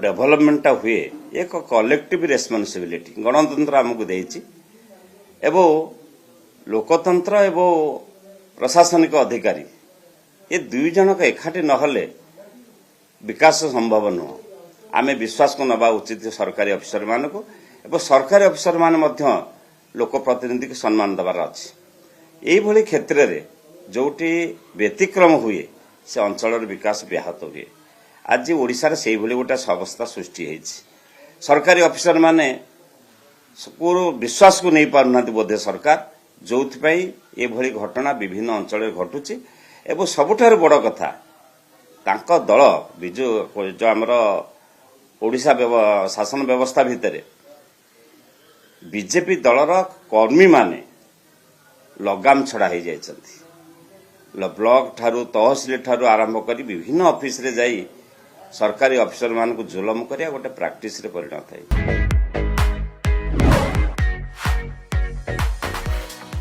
डेभलपमेंटा हुए एक collective responsibility गणतंत्र आमको देइछि एवं लोकतंत्र एवं प्रशासनिक अधिकारी ये दुई जनक एकाठी नहले विकास संभव नुह आमे विश्वास को नबा उचित सरकारी अफिसर मान को एवं सरकारी अफिसर मान मध्य लोक प्रतिनिधि को सम्मान दबार अछि एई भली क्षेत्र रे जोटी व्यतिक्रम हुए से अंचल विकास व्याहत हुए आज ओडिशा रे सेई भली गोटे अवस्था सृष्टि होइछि सरकारी अफिसर माने विश्वास को नहीं पारना बोधे सरकार जो ये भली घटना विभिन्न अंचल घटुची एवं सबुठार बड़ कथा तांको दल बिजु जो आमर ओडिशा शासन व्यवस्था भितर बीजेपी दलर कर्मी माने लगाम छड़ा हो जाइछन्ति ब्लॉक ठारू तहसील ठारू आरंभ करी विभिन्न ऑफिस रे जाई सरकारी अफिसर मान को जुलम करिया गोटे प्रैक्टिस रे परिणत है।